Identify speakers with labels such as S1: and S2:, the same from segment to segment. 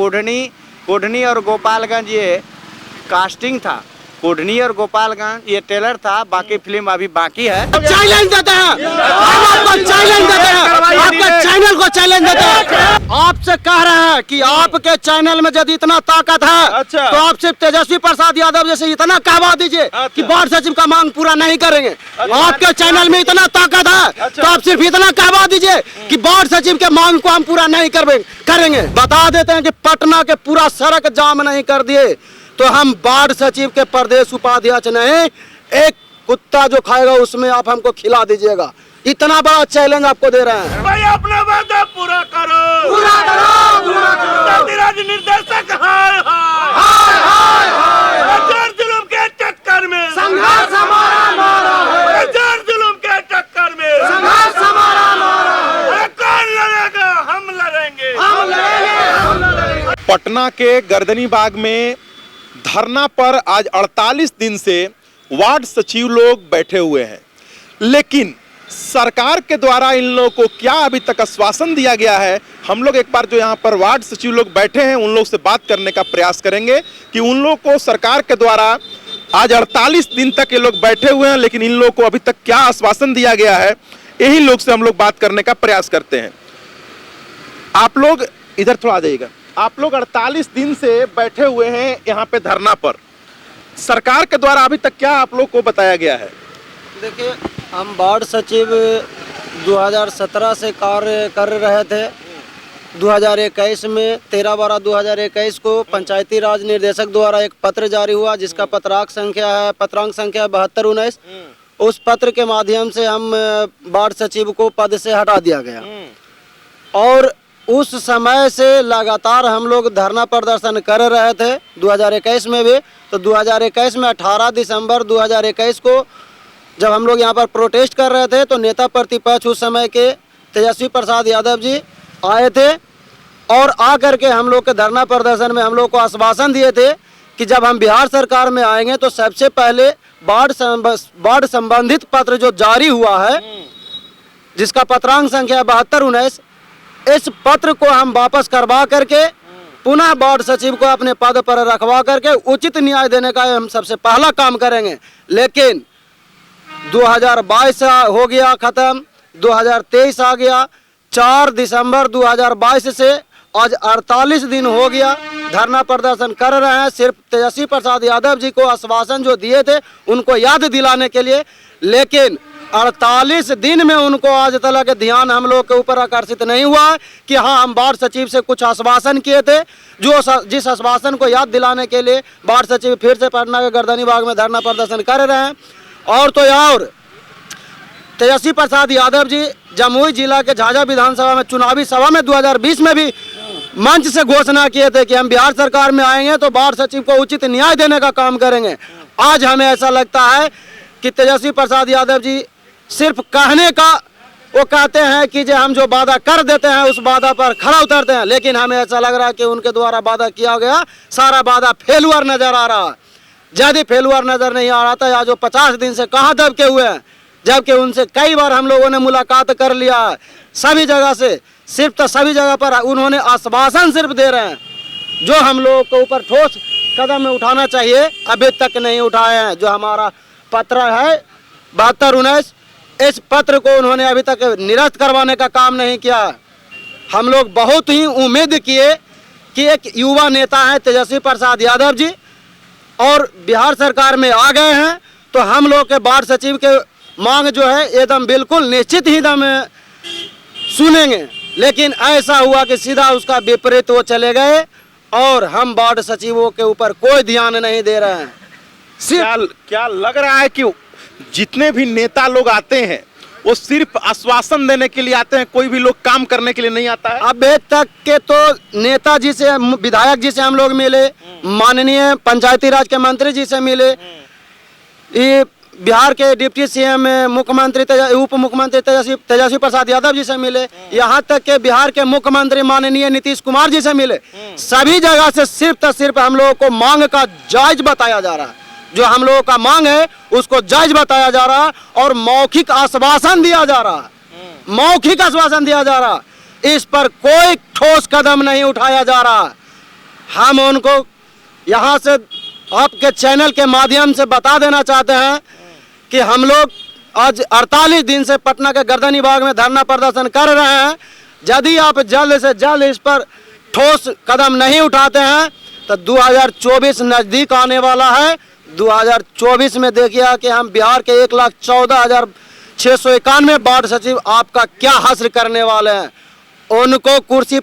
S1: कोढ़नी और गोपालगंज ये कास्टिंग था। कोढ़नी और गोपालगंज ये ट्रेलर था, बाकी फिल्म अभी बाकी है।
S2: चैलेंज देते हैं, हम आपको चैलेंज देते हैं, आपके चैनल को चैलेंज देते हैं। आपसे कह रहे हैं कि आपके चैनल में यदि इतना ताकत है तो आप सिर्फ तेजस्वी प्रसाद यादव जैसे इतना कहवा दीजिए कि वार्ड सचिव का मांग पूरा नहीं करेंगे। आपके चैनल में इतना ताकत है तो आप सिर्फ इतना कहवा दीजिए कि वार्ड सचिव के मांग को हम पूरा नहीं करेंगे। बता देते हैं कि पटना के पूरा सड़क जाम नहीं कर दिए तो हम वार्ड सचिव के प्रदेश उपाध्यक्ष नहीं, एक कुत्ता जो खाएगा उसमें आप हमको खिला दीजिएगा। इतना बड़ा चैलेंज आपको दे रहे हैं।
S3: भाई अपना वादा पूरा करो,
S2: पूरा करो, पूरा करो।
S3: राज्य निर्देशक हाय जुल्म के चक्कर में
S2: संघर्ष हमारा नारा है,
S3: जुल्म के चक्कर में
S2: संघर्ष हमारा नारा है।
S3: कौन लड़ेगा? हम लड़ेंगे,
S2: हम लड़ेंगे, हम लड़ेंगे।
S4: पटना के गर्दनी बाग में धरना पर आज 48 दिन से वार्ड सचिव लोग बैठे हुए हैं, लेकिन सरकार के द्वारा इन लोगों को क्या अभी तक आश्वासन दिया गया है। हम लोग एक बार जो यहाँ पर वार्ड सचिव लोग बैठे हैं उन लोग से बात करने का प्रयास करेंगे कि उन लोग को सरकार के द्वारा आज 48 दिन तक ये लोग बैठे हुए हैं, लेकिन इन लोगों को अभी तक क्या आश्वासन दिया गया है, यही लोग से हम लोग बात करने का प्रयास करते हैं। आप लोग इधर थोड़ा आ जाइएगा। आप लोग 48 दिन से बैठे हुए हैं यहाँ पे धरना पर, सरकार के द्वारा अभी तक क्या आप लोग को बताया गया है?
S5: देखिए, हम वार्ड सचिव 2017 से कार्य कर रहे थे। 2021 में 13/12/2021 को पंचायती राज निर्देशक द्वारा एक पत्र जारी हुआ जिसका पत्रांक संख्या 7219। उस पत्र के माध्यम से हम वार्ड सचिव को पद से हटा दिया गया और उस समय से लगातार हम लोग धरना प्रदर्शन कर रहे थे 2021 में भी। तो 2021 में 18 दिसंबर 2021 को जब हम लोग यहाँ पर प्रोटेस्ट कर रहे थे तो नेता प्रतिपक्ष उस समय के तेजस्वी प्रसाद यादव जी आए थे और आकर के हम लोग के धरना प्रदर्शन में हम लोग को आश्वासन दिए थे कि जब हम बिहार सरकार में आएंगे तो सबसे पहले वार्ड संबंधित पत्र जो जारी हुआ है जिसका पत्रांक संख्या 7219, इस पत्र को हम वापस करवा करके पुनः वार्ड सचिव को अपने पद पर रखवा करके उचित न्याय देने का हम सबसे पहला काम करेंगे। लेकिन 2022 हो गया खत्म, 2023 आ गया, 4 दिसंबर 2022 से आज 48 दिन हो गया धरना प्रदर्शन कर रहे हैं। सिर्फ तेजस्वी प्रसाद यादव जी को आश्वासन जो दिए थे उनको याद दिलाने के लिए, लेकिन 48 दिन में उनको आज तक ध्यान हम लोग के ऊपर आकर्षित नहीं हुआ है कि हाँ हम वार्ड सचिव से कुछ आश्वासन किए थे, जिस आश्वासन को याद दिलाने के लिए वार्ड सचिव फिर से पटना के गर्दनी बाग में धरना प्रदर्शन कर रहे हैं। और तो और तेजस्वी प्रसाद यादव जी जमुई जिला के झाझा विधानसभा में चुनावी सभा में 2020 में भी मंच से घोषणा किए थे कि हम बिहार सरकार में आएंगे तो वार्ड सचिव को उचित न्याय देने का काम करेंगे। आज हमें ऐसा लगता है कि तेजस्वी प्रसाद यादव जी सिर्फ कहने का वो कहते हैं कि जो हम जो वादा कर देते हैं उस वादा पर खरा उतरते हैं, लेकिन हमें ऐसा लग रहा है कि उनके द्वारा वादा किया गया सारा वादा फेलुअर नजर आ रहा है। यदि फेलुअर नजर नहीं आ रहा था या जो 50 दिन से कहाँ दबके हुए हैं, जबकि उनसे कई बार हम लोगों ने मुलाकात कर लिया है सभी जगह से, सिर्फ तो सभी जगह पर उन्होंने आश्वासन सिर्फ दे रहे हैं। जो हम लोगों के ऊपर ठोस कदम उठाना चाहिए अभी तक नहीं उठाए हैं। जो हमारा पत्र है 7219, इस पत्र को उन्होंने अभी तक निरस्त करवाने का काम नहीं किया। हम लोग बहुत ही उम्मीद किए कि एक युवा नेता है तेजस्वी प्रसाद यादव जी और बिहार सरकार में आ गए हैं तो हम लोग के वार्ड सचिव के मांग जो है एकदम बिल्कुल निश्चित ही दम सुनेंगे, लेकिन ऐसा हुआ कि सीधा उसका विपरीत वो चले गए और हम वार्ड सचिवों के ऊपर कोई ध्यान नहीं दे रहे हैं।
S4: क्या लग रहा है कि जितने भी नेता लोग आते हैं वो सिर्फ आश्वासन देने के लिए आते हैं, कोई भी लोग काम करने के लिए नहीं आता है?
S5: अभी तक के तो नेताजी से, विधायक जी से हम लोग मिले, माननीय पंचायती राज के मंत्री जी से मिले, ये बिहार के डिप्टी सीएम मुख्यमंत्री उप मुख्यमंत्री तेजस्वी प्रसाद यादव जी से मिले, यहाँ तक के बिहार के मुख्यमंत्री माननीय नीतीश कुमार जी से मिले। सभी जगह से सिर्फ हम लोगों को मांग का जायज बताया जा रहा है। जो हम लोगों का मांग है उसको जायज बताया जा रहा है और मौखिक आश्वासन दिया जा रहा है, मौखिक आश्वासन दिया जा रहा है। इस पर कोई ठोस कदम नहीं उठाया जा रहा।
S2: हम उनको यहाँ से आपके चैनल के माध्यम से बता देना चाहते हैं कि हम लोग आज 48 दिन से पटना के गर्दनी बाग में धरना प्रदर्शन कर रहे हैं। यदि आप जल्द से जल्द इस पर ठोस कदम नहीं उठाते हैं तो 2024 नज़दीक आने वाला है। 2024 में देखिए कि हम बिहार के 1,14,691 वार्ड सचिव आपका क्या हश्र करने वाले हैं। उनको कुर्सी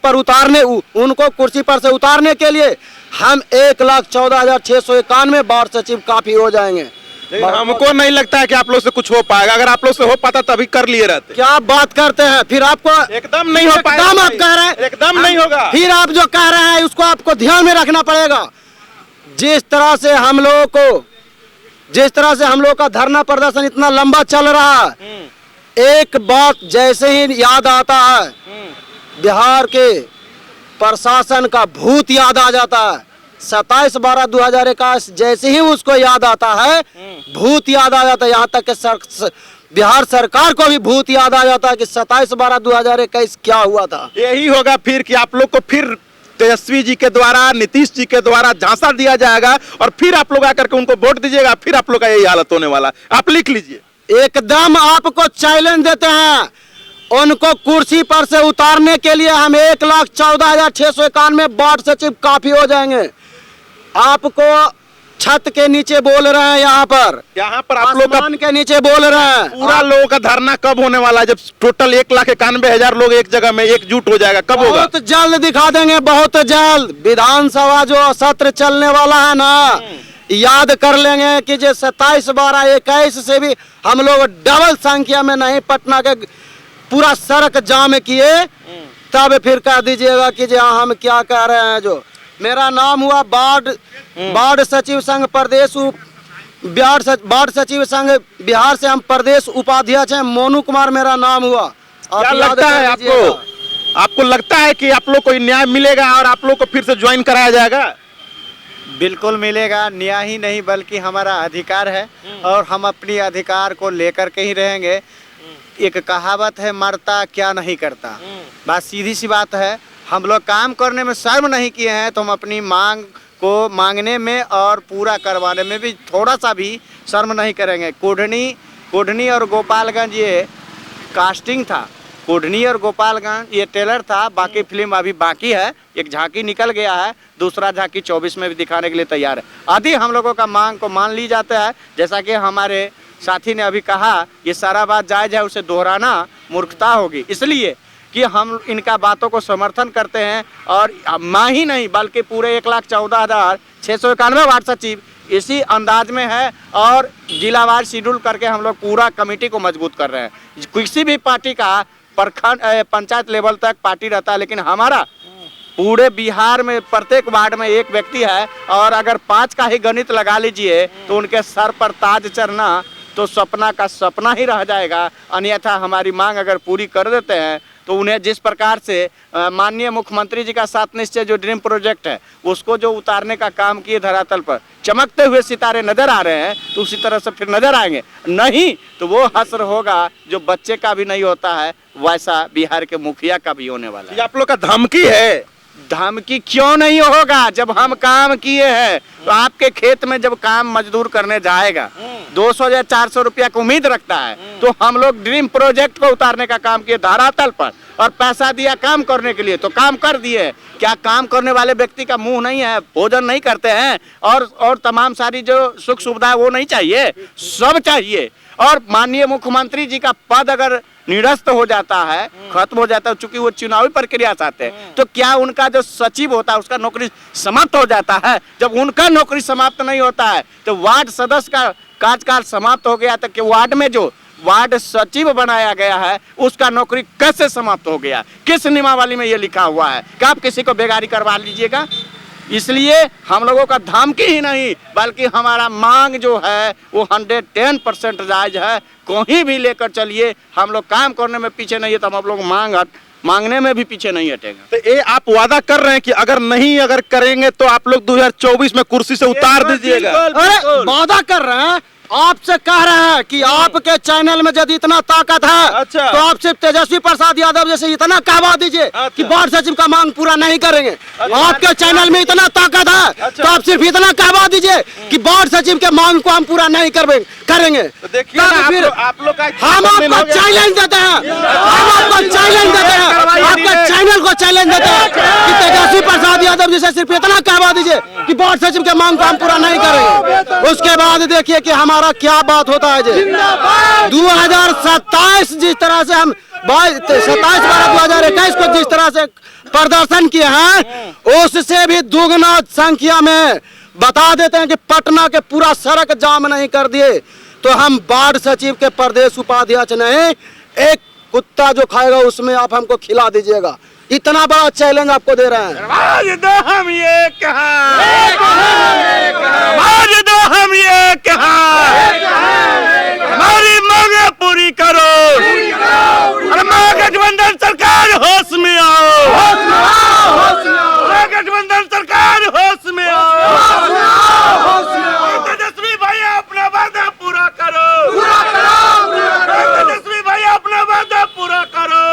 S2: पर से उतारने के लिए हम 1,14,691 वार्ड सचिव काफी हो जाएंगे।
S4: हमको नहीं लगता है कि आप लोग से कुछ हो पाएगा। अगर आप लोग से हो पाता तभी कर लिए रहते।
S2: क्या बात करते हैं? फिर आपको
S4: एकदम नहीं हो पाएगा।
S2: एकदम आप कह रहे हैं,
S4: एकदम नहीं होगा।
S2: फिर आप जो कह रहे हैं उसको आपको ध्यान में रखना पड़ेगा। जिस तरह से हम लोग का धरना प्रदर्शन इतना लंबा चल रहा है, एक बात जैसे ही याद आता है, बिहार के प्रशासन का भूत याद आ जाता है। 27/12/2021 जैसे ही उसको याद आता है, भूत याद आ जाता है। यहाँ तक कि बिहार सरकार को भी भूत याद आ जाता है कि 27/12/2021 क्या हुआ था।
S4: यही होगा फिर कि आप लोग को फिर तेजस्वी जी के द्वारा, नीतीश जी के द्वारा झांसा दिया जाएगा और फिर आप लोग आकर के उनको वोट दीजिएगा। फिर आप लोग का यही हालत होने वाला। आप लिख लीजिए।
S2: एकदम आपको चैलेंज देते हैं, उनको कुर्सी पर से उतारने के लिए हम 1,14,691 वार्ड सचिव काफी हो जाएंगे। आपको छत के नीचे बोल रहे हैं, यहाँ पर
S4: आप लोग
S2: आसमान के नीचे बोल रहे हैं।
S4: पूरा लोगों का धरना कब होने वाला है? जब टोटल 1,91,000 लोग एक जगह में एकजुट हो जाएगा, कब होगा?
S2: बहुत जल्द दिखा देंगे, बहुत जल्द। विधानसभा जो सत्र चलने वाला है ना, याद कर लेंगे कि जो 27/12/21 से भी हम लोग डबल संख्या में नहीं पटना के पूरा सड़क जाम किए, तब फिर कह दीजिएगा कि जो हम क्या कह रहे हैं। जो मेरा नाम हुआ वार्ड सचिव संघ प्रदेश वार्ड सचिव संघ बिहार से हम प्रदेश उपाध्यक्ष हैं, मोनू कुमार मेरा नाम हुआ।
S4: क्या लगता है आपको लगता है कि आप लोग को न्याय मिलेगा और आप लोग को फिर से ज्वाइन कराया जाएगा?
S1: बिल्कुल मिलेगा। न्याय ही नहीं बल्कि हमारा अधिकार है और हम अपनी अधिकार को लेकर के ही रहेंगे। एक कहावत है, मरता क्या नहीं करता। बात सीधी सी बात है। हम लोग काम करने में शर्म नहीं किए हैं तो हम अपनी मांग को मांगने में और पूरा करवाने में भी थोड़ा सा भी शर्म नहीं करेंगे। कोढ़नी और गोपालगंज ये कास्टिंग था। कोढ़नी और गोपालगंज ये ट्रेलर था, बाकी फिल्म अभी बाकी है। एक झांकी निकल गया है, दूसरा झांकी 24 में भी दिखाने के लिए तैयार है। आदि हम लोगों का मांग को मान ली जाता है। जैसा कि हमारे साथी ने अभी कहा, ये सारा बात जायज़ है, उसे दोहराना मूर्खता होगी। इसलिए कि हम इनका बातों को समर्थन करते हैं और मैं ही नहीं बल्कि पूरे 1,14,691 वार्ड सचिव इसी अंदाज में है और जिलावार शेड्यूल करके हम लोग पूरा कमेटी को मजबूत कर रहे हैं। किसी भी पार्टी का प्रखंड पंचायत लेवल तक पार्टी रहता है, लेकिन हमारा पूरे बिहार में प्रत्येक वार्ड में एक व्यक्ति है और अगर 5 का ही गणित लगा लीजिए तो उनके सर पर ताज चढ़ना तो सपना का सपना ही रह जाएगा। अन्यथा हमारी मांग अगर पूरी कर देते हैं तो उन्हें जिस प्रकार से माननीय मुख्यमंत्री जी का 7 निश्चय जो ड्रीम प्रोजेक्ट है उसको जो उतारने का काम किए धरातल पर चमकते हुए सितारे नजर आ रहे हैं, तो उसी तरह से फिर नजर आएंगे। नहीं तो वो हश्र होगा जो बच्चे का भी नहीं होता है, वैसा बिहार के मुखिया का भी होने वाला है।
S4: आप लोग का धमकी है।
S1: धमकी क्यों नहीं होगा? जब हम काम किए हैं तो आपके खेत में जब काम मजदूर करने जाएगा 200 या 400 रुपया की उम्मीद रखता है, तो हम लोग ड्रीम प्रोजेक्ट को उतारने का काम किए धरातल पर और पैसा दिया काम करने के लिए तो काम कर दिए। क्या काम करने वाले व्यक्ति का मुंह नहीं है, भोजन नहीं करते हैं और तमाम सारी जो सुख सुविधा वो नहीं चाहिए? सब चाहिए। और माननीय मुख्यमंत्री जी का पद अगर निरस्त हो जाता है, खत्म हो जाता है, चूंकि वो चुनावी प्रक्रिया चाहते हैं, तो क्या उनका जो सचिव होता है उसका नौकरी समाप्त हो जाता है? जब उनका नौकरी समाप्त नहीं होता है तो वार्ड सदस्य का कार्यकाल समाप्त हो गया, तो कि वार्ड में जो वार्ड सचिव बनाया गया है उसका नौकरी कैसे समाप्त हो गया? किस नियमावली में ये लिखा हुआ है कि आप किसी को बेगारी करवा लीजिएगा? इसलिए हम लोगों का धमकी ही नहीं बल्कि हमारा मांग जो है वो 110% जायज है। कहीं भी लेकर चलिए, हम लोग काम करने में पीछे नहीं है, तो हम लोग मांगने में भी पीछे नहीं हटेंगे।
S4: तो ये आप वादा कर रहे हैं कि अगर करेंगे तो आप लोग 2024 में कुर्सी से उतार दीजिएगा?
S2: अरे वादा कर रहे हैं, आपसे कह रहे हैं कि आपके चैनल में यदि इतना ताकत है
S4: अच्छा।
S2: तो आप सिर्फ तेजस्वी प्रसाद यादव जैसे इतना कहवा दीजिए कि वार्ड सचिव का मांग पूरा नहीं करेंगे। आपके चैनल में इतना ताकत है तो आप सिर्फ इतना कहवा दीजिए कि वार्ड सचिव के मांग को हम पूरा नहीं करेंगे।
S4: तो देखिए ना,
S2: फिर
S4: आप लोग का
S2: हम आपको चैलेंज देते हैं, हम आपको चैलेंज देते हैं, आपके चैनल को चैलेंज देते हैं कि तेजस्वी प्रसाद यादव जैसे सिर्फ इतना कहवा दीजिए कि वार्ड सचिव के मांग को हम पूरा नहीं करेंगे। उसके बाद देखिए कि हमारा क्या बात होता है जी। 2027 जिस तरह से हम 27/12/2021 को जिस तरह से प्रदर्शन किए हैं उससे भी दुगना संख्या में बता देते हैं कि पटना के पूरा सड़क जाम नहीं कर दिए तो हम वार्ड सचिव के प्रदेश उपाध्यक्ष नहीं, एक कुत्ता जो खाएगा उसमें आप हमको खिला दीजिएगा। इतना बड़ा चैलेंज आपको दे रहे हैं।
S3: आज दो हम ये कहा, आज दो हम ये कहा, हमारी मांगे पूरी करो, और महागठबंधन सरकार होश में आओ, महागठबंधन सरकार होश में आओ, तेजस्वी भाई अपना वादा पूरा करो, तेजस्वी भाई अपना वादा पूरा करो,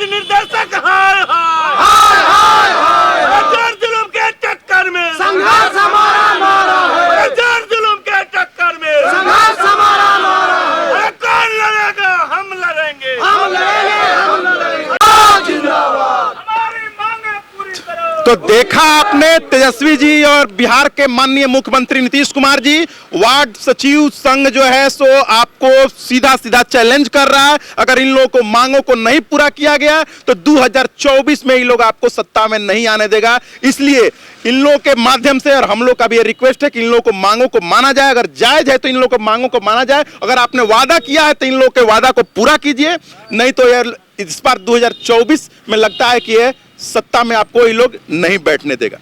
S3: निर्देशक हाय हाय जुलूम के चक्कर में संघर्ष हमारा, जुलूम के चक्कर में संघर्ष हमारा, कौन लड़ेगा? हम लड़ेंगे, हमारी मांगे पूरी करो।
S4: तो देखा आपने तेजस्वी जी और बिहार के माननीय मुख्यमंत्री नीतीश कुमार जी, वार्ड सचिव संघ जो है सो आपको सीधा सीधा चैलेंज कर रहा है। अगर इन लोगों को मांगों को नहीं पूरा किया गया तो 2024 में ये लोग आपको सत्ता में नहीं आने देगा। इसलिए इन लोगों के माध्यम से और हम लोग का भी ये रिक्वेस्ट है कि इन लोगों को मांगों को माना जाए। अगर जायज है तो इन लोगों को मांगों को माना जाए। अगर आपने वादा किया है तो इन लोगों के वादा को पूरा कीजिए, नहीं तो यार इस बार 2024 में लगता है कि ये सत्ता में आपको ये लोग नहीं बैठने देगा।